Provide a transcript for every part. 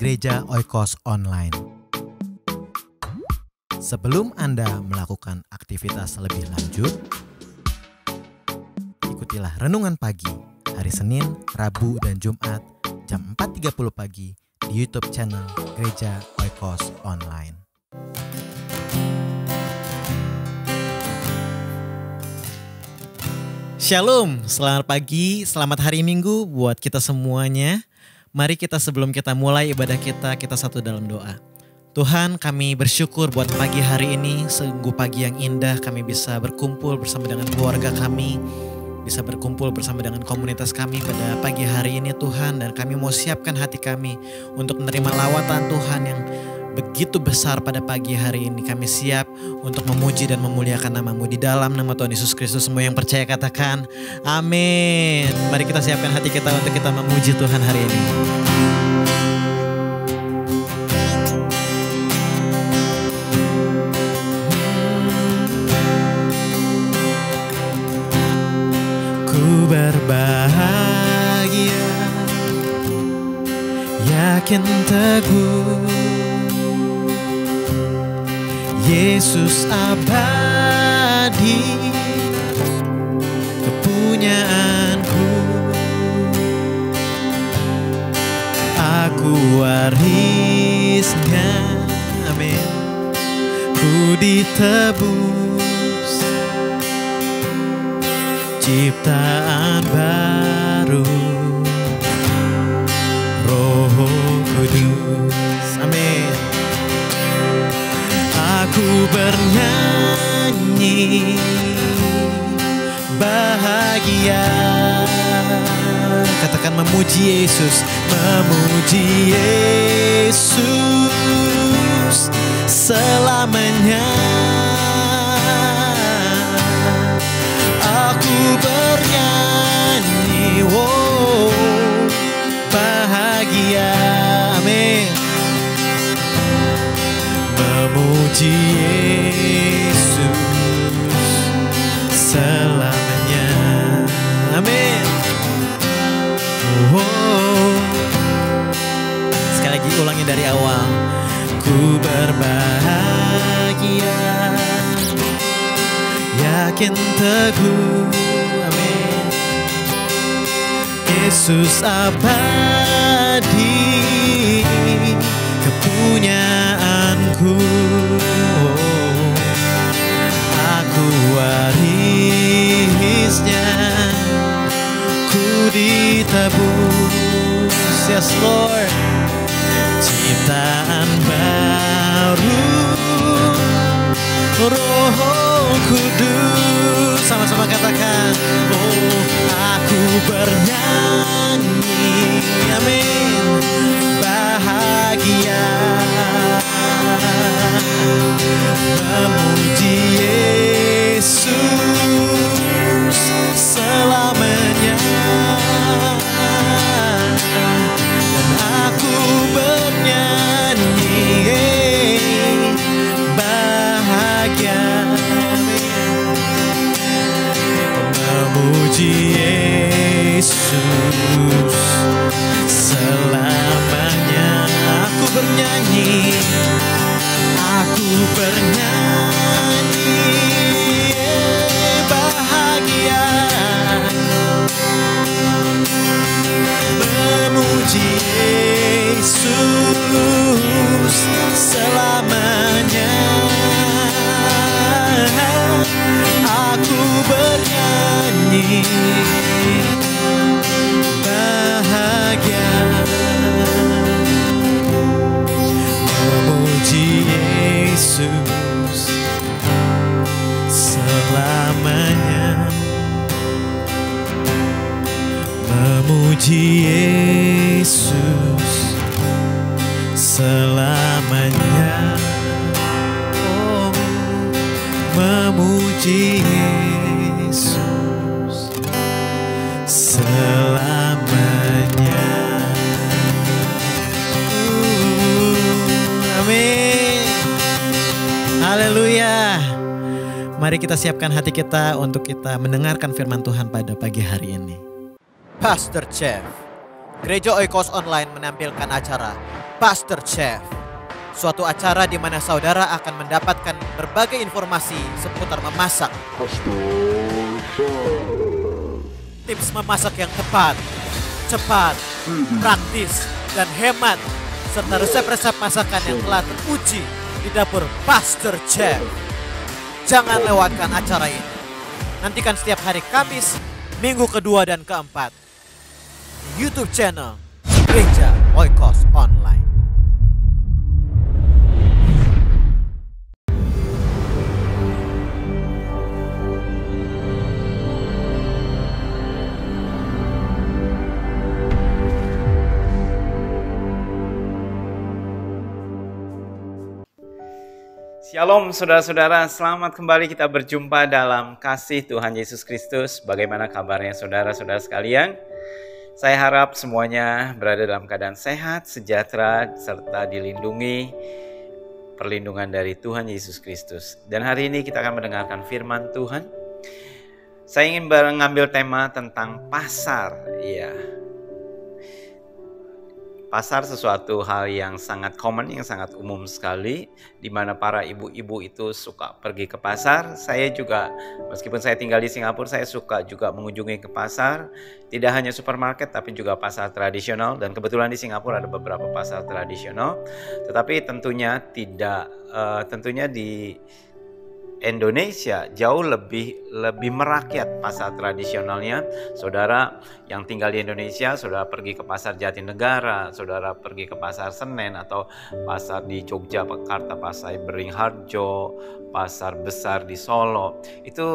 Gereja Oikos Online. Sebelum Anda melakukan aktivitas lebih lanjut, ikutilah renungan pagi hari Senin, Rabu, dan Jumat jam 4.30 pagi di YouTube channel Gereja Oikos Online. Shalom, selamat pagi, selamat hari Minggu buat kita semuanya. Mari kita sebelum kita mulai ibadah kita satu dalam doa. Tuhan, kami bersyukur buat pagi hari ini, sungguh pagi yang indah, kami bisa berkumpul bersama dengan keluarga kami, bisa berkumpul bersama dengan komunitas kami pada pagi hari ini Tuhan. Dan kami mau siapkan hati kami untuk menerima lawatan Tuhan yang begitu besar pada pagi hari ini. Kami siap untuk memuji dan memuliakan nama-Mu. Di dalam nama Tuhan Yesus Kristus, semua yang percaya katakan amin. Mari kita siapkan hati kita untuk kita memuji Tuhan hari ini. Ku berbahagia, yakin teguh, Yesus abadi, kepunyaanku, aku warisnya, amin. Ku ditebus, ciptaan baru, Roh Kudus, amin. Aku bernyanyi bahagia, katakan memuji Yesus, memuji Yesus selamanya. Aku bernyanyi, wow, bahagia, amin. Memuji Yesus selamanya, amin. Oh. Sekali lagi ulangi dari awal. Ku berbahagia, yakin teguh, amin. Yesus abadi, kepunyaanku, aku warisnya, ku ditebus, yes Lord, ciptaan baru, Roh Kudus, sama-sama katakan, oh aku bernyanyi, amin, bahagia, memuji Yesus selamanya. Dan aku bernyanyi bahagia, memuji Yesus selamanya. Aku bernyanyi, aku bernyanyi bahagia, memuji Yesus selamanya. Aku bernyanyi bahagia, memuji Yesus selamanya, memuji Yesus selamanya, oh, memuji Yesus selamanya. Amin. Haleluya. Mari kita siapkan hati kita untuk kita mendengarkan firman Tuhan pada pagi hari ini. Pastor Chef, Gereja Oikos Online menampilkan acara Pastor Chef. Suatu acara di mana saudara akan mendapatkan berbagai informasi seputar memasak. Tips memasak yang tepat, cepat, praktis, dan hemat. Serta resep-resep masakan yang telah teruji di dapur Pastor Chef. Jangan lewatkan acara ini. Nantikan setiap hari Kamis, minggu kedua dan keempat. Di YouTube channel Gereja Oikos Online. Shalom saudara-saudara, selamat kembali kita berjumpa dalam kasih Tuhan Yesus Kristus. Bagaimana kabarnya saudara-saudara sekalian? Saya harap semuanya berada dalam keadaan sehat, sejahtera, serta dilindungi perlindungan dari Tuhan Yesus Kristus. Dan hari ini kita akan mendengarkan firman Tuhan. Saya ingin mengambil tema tentang pasar. Ya. Pasar sesuatu hal yang sangat common, yang sangat umum sekali, di mana para ibu-ibu itu suka pergi ke pasar. Saya juga, meskipun saya tinggal di Singapura, saya suka juga mengunjungi ke pasar. Tidak hanya supermarket, tapi juga pasar tradisional. Dan kebetulan di Singapura ada beberapa pasar tradisional. Tetapi tentunya tentunya di Indonesia jauh lebih merakyat pasar tradisionalnya. Saudara yang tinggal di Indonesia, saudara pergi ke pasar Jatinegara, saudara pergi ke pasar Senen atau pasar di Yogyakarta, pasar Beringharjo, pasar besar di Solo, itu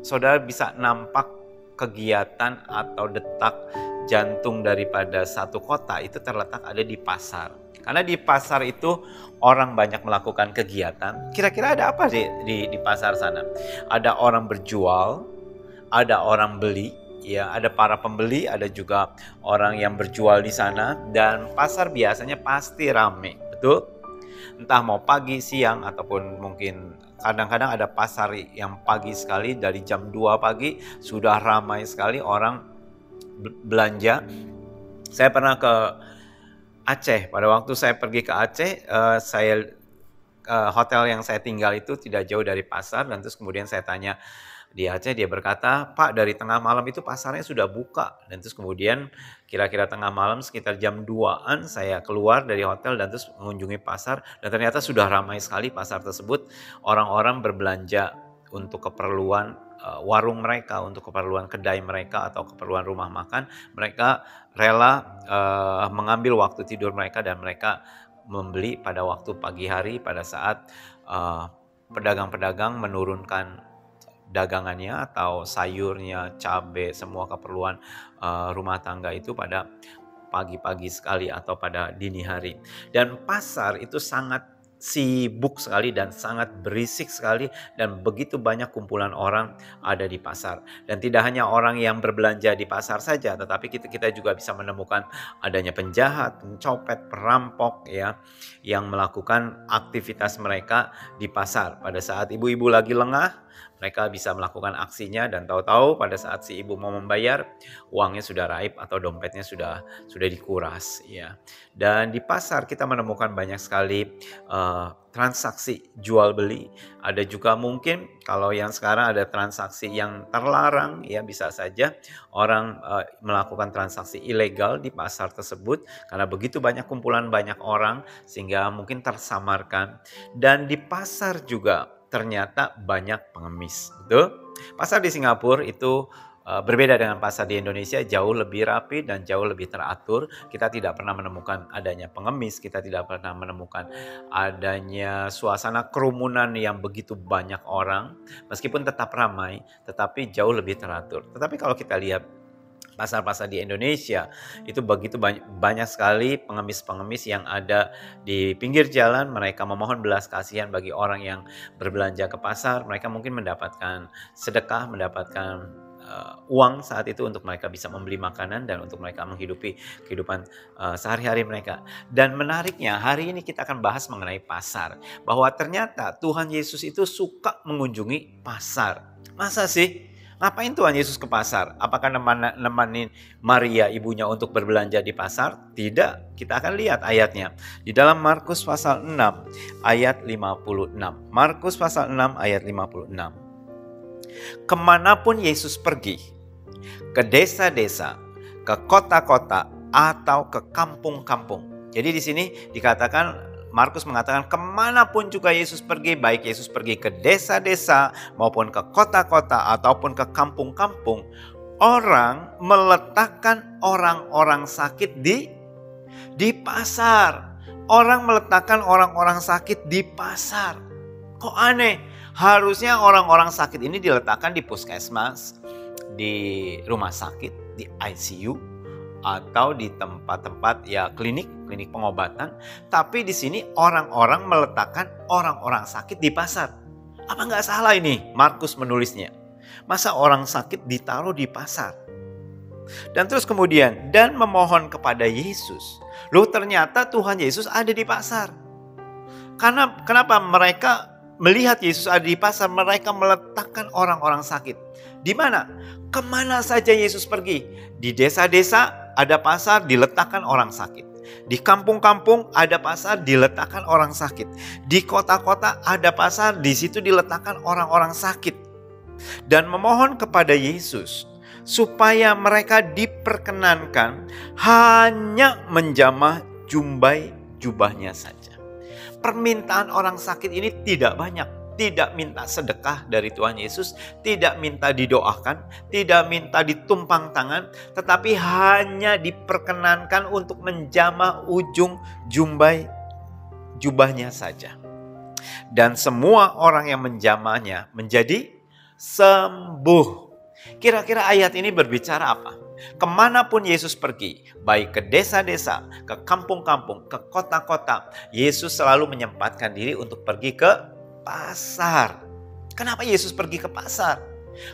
saudara bisa nampak kegiatan atau detak jantung daripada satu kota itu terletak ada di pasar. Karena di pasar itu orang banyak melakukan kegiatan. Kira-kira ada apa di pasar sana? Ada orang berjual, ada orang beli, ya, ada para pembeli, ada juga orang yang berjual di sana. Dan pasar biasanya pasti ramai, betul? Entah mau pagi, siang, ataupun mungkin kadang-kadang ada pasar yang pagi sekali, dari jam 2 pagi sudah ramai sekali orang belanja. Saya pernah ke Aceh. Pada waktu saya pergi ke Aceh, hotel yang saya tinggal itu tidak jauh dari pasar, dan terus kemudian saya tanya di Aceh, dia berkata, "Pak, dari tengah malam itu pasarnya sudah buka." Dan terus kemudian kira-kira tengah malam sekitar jam 2-an saya keluar dari hotel dan terus mengunjungi pasar, dan ternyata sudah ramai sekali pasar tersebut. Orang-orang berbelanja untuk keperluan warung mereka, untuk keperluan kedai mereka atau keperluan rumah makan. Mereka rela mengambil waktu tidur mereka dan mereka membeli pada waktu pagi hari, pada saat pedagang-pedagang menurunkan dagangannya atau sayurnya, cabai, semua keperluan rumah tangga itu pada pagi-pagi sekali atau pada dini hari. Dan pasar itu sangat sibuk sekali dan sangat berisik sekali, dan begitu banyak kumpulan orang ada di pasar. Dan tidak hanya orang yang berbelanja di pasar saja, tetapi kita juga bisa menemukan adanya penjahat, pencopet, perampok, ya, yang melakukan aktivitas mereka di pasar. Pada saat ibu-ibu lagi lengah, mereka bisa melakukan aksinya, dan tahu-tahu pada saat si ibu mau membayar, uangnya sudah raib atau dompetnya sudah dikuras, ya. Dan di pasar kita menemukan banyak sekali transaksi jual beli. Ada juga mungkin kalau yang sekarang ada transaksi yang terlarang, ya, bisa saja orang melakukan transaksi ilegal di pasar tersebut karena begitu banyak kumpulan banyak orang sehingga mungkin tersamarkan. Dan di pasar juga ternyata banyak pengemis, betul? Pasar di Singapura itu berbeda dengan pasar di Indonesia, jauh lebih rapi dan jauh lebih teratur. Kita tidak pernah menemukan adanya pengemis, kita tidak pernah menemukan adanya suasana kerumunan yang begitu banyak orang. Meskipun tetap ramai, tetapi jauh lebih teratur. Tetapi kalau kita lihat pasar-pasar di Indonesia, itu begitu banyak sekali pengemis-pengemis yang ada di pinggir jalan. Mereka memohon belas kasihan bagi orang yang berbelanja ke pasar. Mereka mungkin mendapatkan sedekah, mendapatkan uang saat itu untuk mereka bisa membeli makanan dan untuk mereka menghidupi kehidupan sehari-hari mereka. Dan menariknya, hari ini kita akan bahas mengenai pasar, bahwa ternyata Tuhan Yesus itu suka mengunjungi pasar. Masa sih? Ngapain Tuhan Yesus ke pasar? Apakah nemanin Maria ibunya untuk berbelanja di pasar? Tidak, kita akan lihat ayatnya. Di dalam Markus pasal 6 ayat 56. Markus pasal 6 ayat 56. Kemanapun Yesus pergi, ke desa-desa, ke kota-kota, atau ke kampung-kampung. Jadi di sini dikatakan, Markus mengatakan kemanapun juga Yesus pergi, baik Yesus pergi ke desa-desa maupun ke kota-kota ataupun ke kampung-kampung, orang meletakkan orang-orang sakit di pasar. Orang meletakkan orang-orang sakit di pasar. Kok aneh? Harusnya orang-orang sakit ini diletakkan di puskesmas, di rumah sakit, di ICU, atau di tempat-tempat ya klinik pengobatan. Tapi di sini orang-orang meletakkan orang-orang sakit di pasar. Apa nggak salah ini Markus menulisnya? Masa orang sakit ditaruh di pasar? Dan terus kemudian, dan memohon kepada Yesus. Loh, ternyata Tuhan Yesus ada di pasar. Kenapa mereka melihat Yesus ada di pasar? Mereka meletakkan orang-orang sakit. Di mana? Kemana saja Yesus pergi? Di desa-desa ada pasar, diletakkan orang sakit. Di kampung-kampung ada pasar, diletakkan orang sakit. Di kota-kota ada pasar, di situ diletakkan orang-orang sakit. Dan memohon kepada Yesus supaya mereka diperkenankan hanya menjamah jubahnya saja. Permintaan orang sakit ini tidak banyak. Tidak minta sedekah dari Tuhan Yesus, tidak minta didoakan, tidak minta ditumpang tangan, tetapi hanya diperkenankan untuk menjamah ujung jubahnya saja. Dan semua orang yang menjamahnya menjadi sembuh. Kira-kira ayat ini berbicara apa? Kemanapun Yesus pergi, baik ke desa-desa, ke kampung-kampung, ke kota-kota, Yesus selalu menyempatkan diri untuk pergi ke pasar. Kenapa Yesus pergi ke pasar?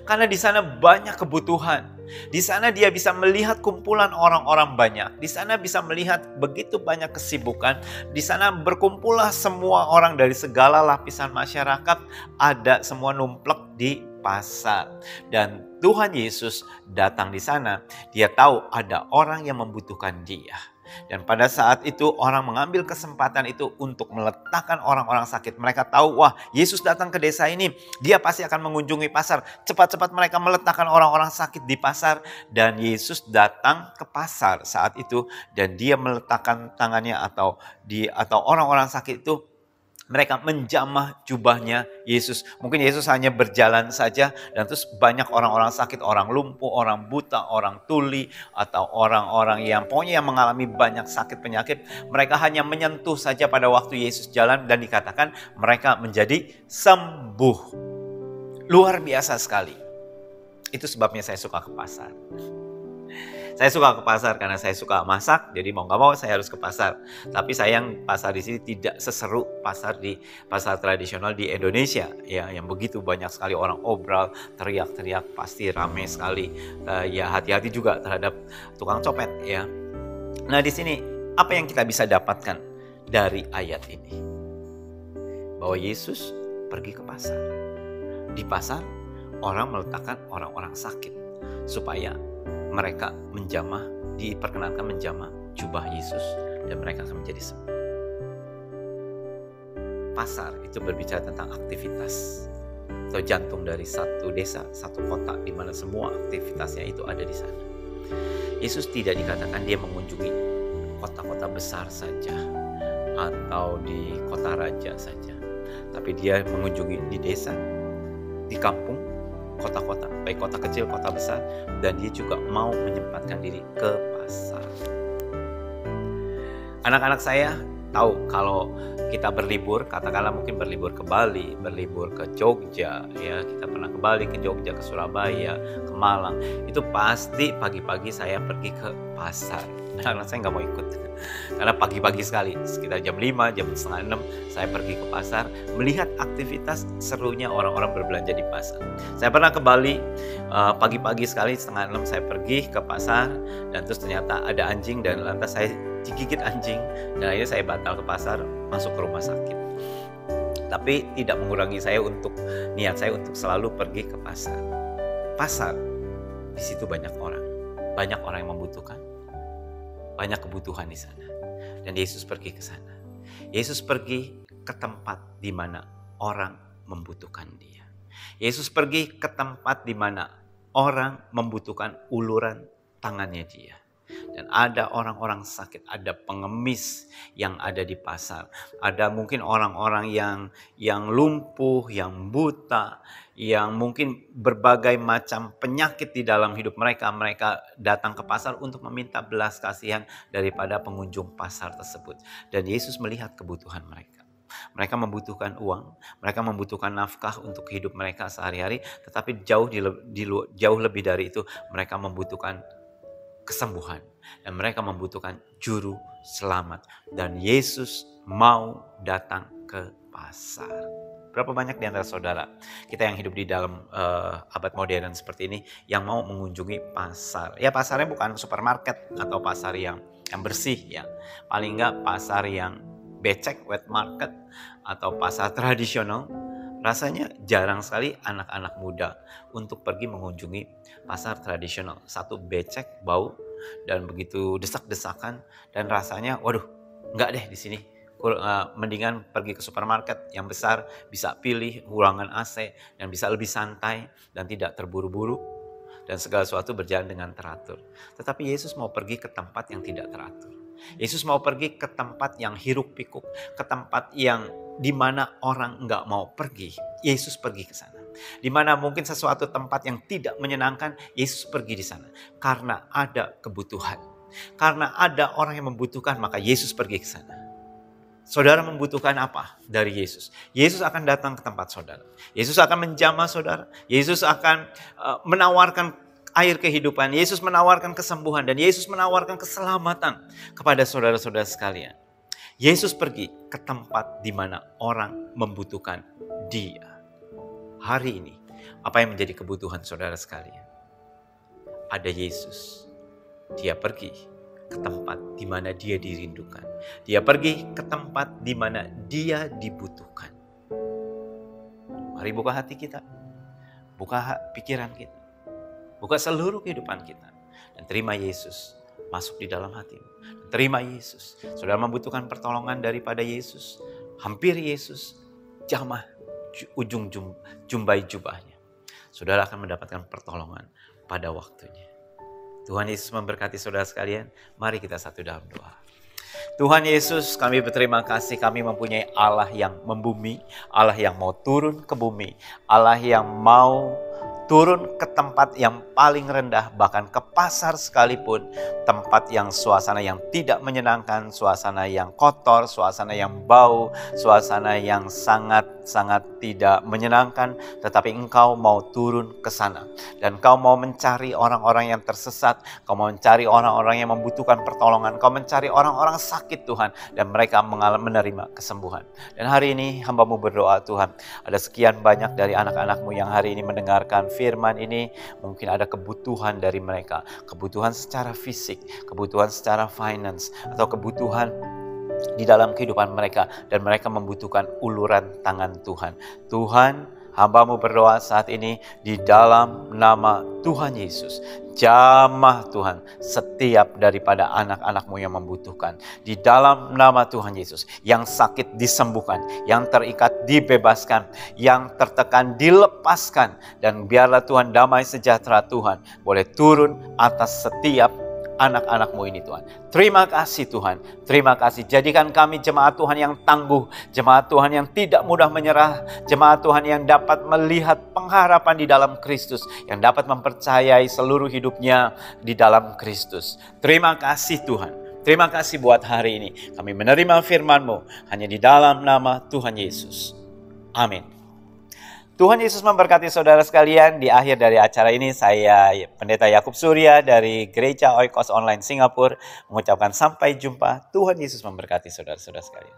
Karena di sana banyak kebutuhan. Di sana dia bisa melihat kumpulan orang-orang banyak. Di sana bisa melihat begitu banyak kesibukan. Di sana berkumpullah semua orang dari segala lapisan masyarakat. Ada semua numplek di pasar. Dan Tuhan Yesus datang di sana. Dia tahu ada orang yang membutuhkan dia. Dan pada saat itu orang mengambil kesempatan itu untuk meletakkan orang-orang sakit. Mereka tahu, wah, Yesus datang ke desa ini, dia pasti akan mengunjungi pasar. Cepat-cepat mereka meletakkan orang-orang sakit di pasar. Dan Yesus datang ke pasar saat itu, dan dia meletakkan tangannya atau orang-orang sakit itu, mereka menjamah jubahnya Yesus. Mungkin Yesus hanya berjalan saja, dan terus banyak orang-orang sakit, orang lumpuh, orang buta, orang tuli, atau orang-orang yang pokoknya yang mengalami banyak sakit penyakit. Mereka hanya menyentuh saja pada waktu Yesus jalan, dan dikatakan mereka menjadi sembuh. Luar biasa sekali. Itu sebabnya saya suka ke pasar. Saya suka ke pasar karena saya suka masak, jadi mau nggak mau saya harus ke pasar. Tapi sayang pasar di sini tidak seseru pasar tradisional di Indonesia, ya, yang begitu banyak sekali orang obral, teriak-teriak, pasti ramai sekali. Ya hati-hati juga terhadap tukang copet, ya. Nah di sini apa yang kita bisa dapatkan dari ayat ini? Bahwa Yesus pergi ke pasar. Di pasar orang meletakkan orang-orang sakit supaya mereka diperkenankan menjamah jubah Yesus, dan mereka akan menjadi sembuh. Pasar itu berbicara tentang aktivitas atau jantung dari satu desa, satu kota, di mana semua aktivitasnya itu ada di sana. Yesus tidak dikatakan dia mengunjungi kota-kota besar saja atau di kota raja saja, tapi dia mengunjungi di desa, di kampung, kota-kota, baik kota kecil, kota besar, dan dia juga mau menyempatkan diri ke pasar. Anak-anak saya tahu kalau kita berlibur, katakanlah mungkin berlibur ke Bali, berlibur ke Jogja, ya kita pernah ke Bali, ke Jogja, ke Surabaya, ke Malang, itu pasti pagi-pagi saya pergi ke pasar. Anak-anak saya nggak mau ikut, karena pagi-pagi sekali, sekitar jam 5, jam setengah 6, saya pergi ke pasar, melihat aktivitas serunya orang-orang berbelanja di pasar. Saya pernah ke Bali, pagi-pagi sekali, setengah 6 saya pergi ke pasar, dan terus ternyata ada anjing, dan lantas saya digigit anjing, dan akhirnya saya batal ke pasar, masuk ke rumah sakit. Tapi tidak mengurangi niat saya untuk selalu pergi ke pasar. pasar, di situ banyak orang yang membutuhkan, banyak kebutuhan di sana. Dan Yesus pergi ke sana. Yesus pergi ke tempat di mana orang membutuhkan dia. Yesus pergi ke tempat di mana orang membutuhkan uluran tangannya dia. Dan ada orang-orang sakit, ada pengemis yang ada di pasar. Ada mungkin orang-orang yang lumpuh, yang buta, yang mungkin berbagai macam penyakit di dalam hidup mereka. Mereka datang ke pasar untuk meminta belas kasihan daripada pengunjung pasar tersebut. Dan Yesus melihat kebutuhan mereka. Mereka membutuhkan uang, mereka membutuhkan nafkah untuk hidup mereka sehari-hari. Tetapi jauh lebih dari itu, mereka membutuhkan kesembuhan. Dan mereka membutuhkan juru selamat. Dan Yesus mau datang ke pasar. Berapa banyak di antara saudara kita yang hidup di dalam abad modern seperti ini yang mau mengunjungi pasar? Ya, pasarnya bukan supermarket atau pasar yang bersih ya. Paling enggak pasar yang becek, wet market, atau pasar tradisional. Rasanya jarang sekali anak-anak muda untuk pergi mengunjungi pasar tradisional. Satu, becek, bau, dan begitu desak-desakan, dan rasanya waduh, enggak deh di sini. Mendingan pergi ke supermarket yang besar, bisa pilih ruangan AC dan bisa lebih santai dan tidak terburu-buru, dan segala sesuatu berjalan dengan teratur. Tetapi Yesus mau pergi ke tempat yang tidak teratur. Yesus mau pergi ke tempat yang hiruk pikuk, ke tempat yang di mana orang enggak mau pergi. Yesus pergi ke sana. Di mana mungkin sesuatu tempat yang tidak menyenangkan, Yesus pergi di sana. Karena ada kebutuhan. Karena ada orang yang membutuhkan, maka Yesus pergi ke sana. Saudara membutuhkan apa dari Yesus? Yesus akan datang ke tempat saudara. Yesus akan menjamah saudara. Yesus akan menawarkan air kehidupan. Yesus menawarkan kesembuhan. Dan Yesus menawarkan keselamatan kepada saudara-saudara sekalian. Yesus pergi ke tempat di mana orang membutuhkan dia. Hari ini, apa yang menjadi kebutuhan saudara sekalian? Ada Yesus. Dia pergi ke tempat di mana dia dirindukan. Dia pergi ke tempat di mana dia dibutuhkan. Mari buka hati kita. Buka pikiran kita. Buka seluruh kehidupan kita. Dan terima Yesus masuk di dalam hatimu. Terima Yesus. Saudara membutuhkan pertolongan daripada Yesus. Hampir Yesus. Jamah ujung jumbai jubahnya. Saudara akan mendapatkan pertolongan pada waktunya. Tuhan Yesus memberkati saudara sekalian. Mari kita satu dalam doa. Tuhan Yesus, kami berterima kasih, kami mempunyai Allah yang membumi, Allah yang mau turun ke bumi, Allah yang mau turun ke tempat yang paling rendah, bahkan ke pasar sekalipun, tempat yang suasana yang tidak menyenangkan, suasana yang kotor, suasana yang bau, suasana yang sangat tidak menyenangkan, tetapi Engkau mau turun ke sana. Dan Engkau mau mencari orang-orang yang tersesat, Engkau mau mencari orang-orang yang membutuhkan pertolongan, Engkau mencari orang-orang sakit Tuhan, dan mereka menerima kesembuhan. Dan hari ini hamba-Mu berdoa Tuhan, ada sekian banyak dari anak-anak-Mu yang hari ini mendengarkan firman ini, mungkin ada kebutuhan dari mereka, kebutuhan secara fisik, kebutuhan secara finance, atau kebutuhan di dalam kehidupan mereka, dan mereka membutuhkan uluran tangan Tuhan. Tuhan, hamba-Mu berdoa saat ini di dalam nama Tuhan Yesus. Jamah Tuhan setiap daripada anak-anak-Mu yang membutuhkan. Di dalam nama Tuhan Yesus, yang sakit disembuhkan, yang terikat dibebaskan, yang tertekan dilepaskan. Dan biarlah Tuhan damai sejahtera Tuhan boleh turun atas setiap anak-anak-Mu ini Tuhan. Terima kasih Tuhan. Terima kasih. Jadikan kami jemaat Tuhan yang tangguh. Jemaat Tuhan yang tidak mudah menyerah. Jemaat Tuhan yang dapat melihat pengharapan di dalam Kristus. Yang dapat mempercayai seluruh hidupnya di dalam Kristus. Terima kasih Tuhan. Terima kasih buat hari ini. Kami menerima firman-Mu hanya di dalam nama Tuhan Yesus. Amin. Tuhan Yesus memberkati saudara sekalian. Di akhir dari acara ini, saya Pendeta Yakub Surya dari Gereja Oikos Online Singapura mengucapkan sampai jumpa. Tuhan Yesus memberkati saudara-saudara sekalian.